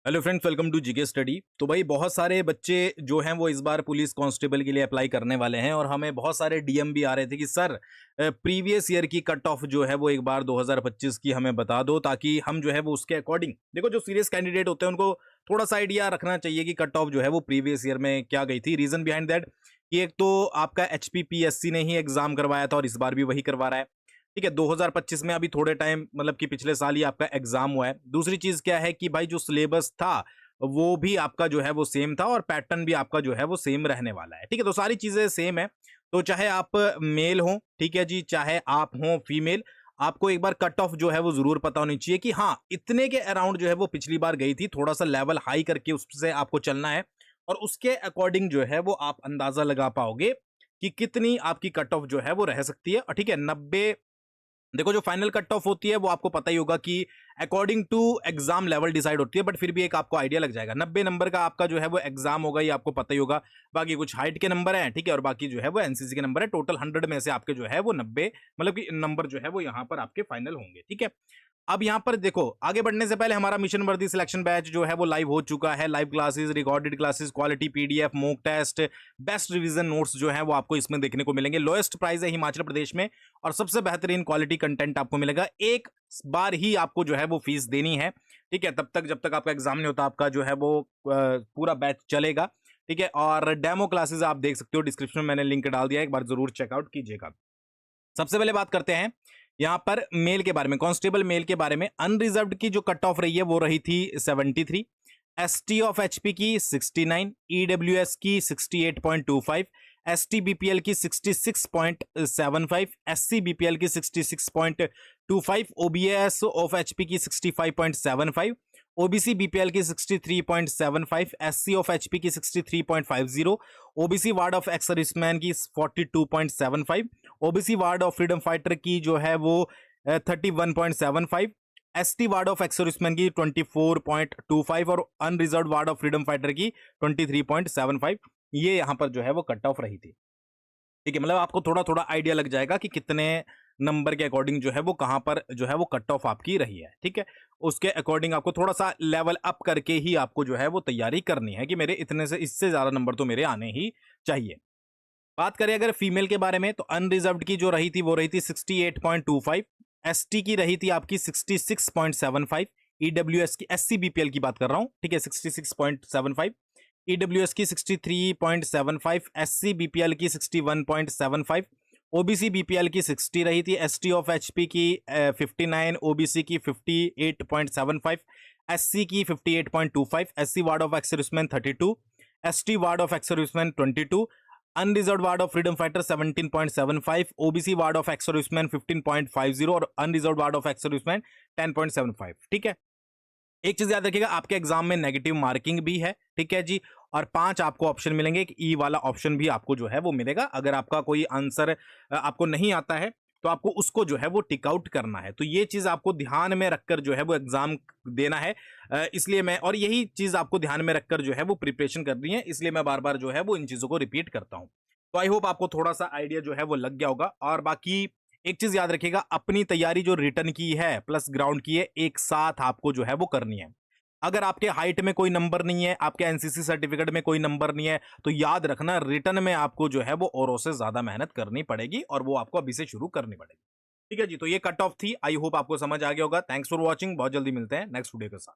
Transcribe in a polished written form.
Hello friends, welcome to GK study. तो भाई बहुत सारे बच्चे जो हैं वो इस बार पुलिस कांस्टेबल के लिए अप्लाई करने वाले हैं और हमें बहुत सारे डीएम भी आ रहे थे कि सर प्रीवियस ईयर की कट ऑफ जो है वो एक बार 2025 की हमें बता दो, ताकि हम जो है वो उसके अकॉर्डिंग, देखो जो सीरियस कैंडिडेट होते हैं उनको थोड़ा सा आइडिया रखना चाहिए कि कट ऑफ जो है वो प्रीवियस ईयर में क्या गई थी। रीजन बिहाइंड दैट कि एक तो आपका एचपीपीएससी ने ही एग्जाम करवाया था और इस बार भी वही करवा रहा है। ठीक है, 2025 में अभी थोड़े टाइम मतलब कि पिछले साल ही आपका एग्जाम हुआ है। दूसरी चीज क्या है कि भाई जो सिलेबस था वो भी आपका जो है वो सेम था और पैटर्न भी आपका जो है वो सेम रहने वाला है। ठीक है, तो सारी चीजें सेम है। तो चाहे आप मेल हो, ठीक है जी, चाहे आप हो फीमेल, आपको एक बार कट ऑफ जो है वो जरूर पता होनी चाहिए कि हाँ इतने के अराउंड जो है वो पिछली बार गई थी। थोड़ा सा लेवल हाई करके उससे आपको चलना है और उसके अकॉर्डिंग जो है वो आप अंदाजा लगा पाओगे कि कितनी आपकी कट ऑफ जो है वो रह सकती है। और ठीक है, 90, देखो जो फाइनल कट ऑफ होती है वो आपको पता ही होगा कि according to exam level decide होती है, बट फिर भी एक आपको आइडिया लग जाएगा। 90 नंबर का आपका जो है वो एग्जाम होगा, ये आपको पता ही होगा। बाकी कुछ हाइट के नंबर है, ठीक है, और बाकी जो है वो एनसीसी के नंबर है। टोटल 100 में से आपके जो है वो 90 मतलब कि नंबर जो है वो यहाँ पर आपके फाइनल होंगे। ठीक है, अब यहाँ पर देखो, आगे बढ़ने से पहले हमारा मिशन वर्दी सिलेक्शन बैच जो है वो लाइव हो चुका है। Live classes, recorded classes, quality PDF, mock test, best revision notes जो है वो आपको इसमें देखने को मिलेंगे। लोएस्ट प्राइस है हिमाचल प्रदेश में और सबसे बेहतरीन क्वालिटी कंटेंट आपको मिलेगा। एक बार ही आपको जो है वो फीस देनी है। ठीक है, तब तक जब तक आपका एग्जाम नहीं होता आपका जो है वो पूरा बैच चलेगा। ठीक है, और डेमो क्लासेस आप देख सकते हो, डिस्क्रिप्शन में मैंने लिंक डाल दिया है, एक बार जरूर चेकआउट कीजिएगा। सबसे पहले बात करते हैं यहां पर मेल के बारे में, कांस्टेबल मेल के बारे में। अनरिजर्व्ड की जो कट ऑफ रही है वो रही थी 73, एसटी ऑफ एचपी की 69, ईडब्ल्यूएस की 68.25, एसटी बीपीएल की 66.75, एससी बीपीएल की 66.25, ओबीएस ऑफ एचपी की 65.75, ओबीसी बीपीएल की 63.75, एससी ऑफ एचपी की 63.50, OBC ward of ex serviceman की 42.75, OBC ward of freedom fighter की जो है वो 31.75, ST ward of ex serviceman की 24.25 और unreserved ward of freedom fighter की 23.75। ये यहां पर जो है वो कट ऑफ रही थी। ठीक है, मतलब आपको थोड़ा थोड़ा आइडिया लग जाएगा कि कितने नंबर के अकॉर्डिंग जो है वो कहां पर जो है वो कट ऑफ आपकी रही है। ठीक है, उसके अकॉर्डिंग आपको थोड़ा सा लेवल अप करके ही आपको जो है वो तैयारी करनी है कि मेरे इतने से इससे ज्यादा नंबर तो मेरे आने ही चाहिए। बात करें अगर फीमेल के बारे में, तो अनरिजर्व्ड की जो रही थी वो रही थी 68.25, एसटी की रही थी आपकी 66.75, ईडब्ल्यूएस की, एससी बीपीएल की बात कर रहा हूं, ठीक है, 66.75, ईडब्ल्यूएस की 63.75, एससी बीपीएल की 61.75, ओबीसी बीपीएल की 60 रही थी, एसटी ऑफ एचपी की 59, ओबीसी की 58.75, एससी की 58.25, SC ward of ex serviceman 32, ST ward of ex serviceman 22, unreserved ward of freedom fighter 17.75, OBC ward of ex serviceman 15.50 और unreserved ward of ex serviceman 10.75। ठीक है, एक चीज याद रखिएगा, आपके एग्जाम में नेगेटिव मार्किंग भी है। ठीक है जी, और 5 आपको ऑप्शन मिलेंगे, एक ई वाला ऑप्शन भी आपको जो है वो मिलेगा। अगर आपका कोई आंसर आपको नहीं आता है तो आपको उसको जो है वो टिक आउट करना है। तो ये चीज आपको ध्यान में रखकर जो है वो एग्जाम देना है। इसलिए मैं, और यही चीज आपको ध्यान में रखकर जो है वो प्रिपरेशन करनी है, इसलिए मैं बार बार जो है वो इन चीजों को रिपीट करता हूं। तो आई होप आपको थोड़ा सा आइडिया जो है वो लग गया होगा। और बाकी एक चीज याद रखिएगा, अपनी तैयारी जो रिटर्न की है प्लस ग्राउंड की है, एक साथ आपको जो है वो करनी है। अगर आपके हाइट में कोई नंबर नहीं है, आपके एनसीसी सर्टिफिकेट में कोई नंबर नहीं है, तो याद रखना रिटर्न में आपको जो है वो औरों से ज्यादा मेहनत करनी पड़ेगी और वो आपको अभी से शुरू करनी पड़ेगी। ठीक है जी, तो ये कट ऑफ थी। आई होप आपको समझ आ गया होगा। थैंक्स फॉर वॉचिंग, बहुत जल्दी मिलते हैं नेक्स्ट वीडियो के साथ।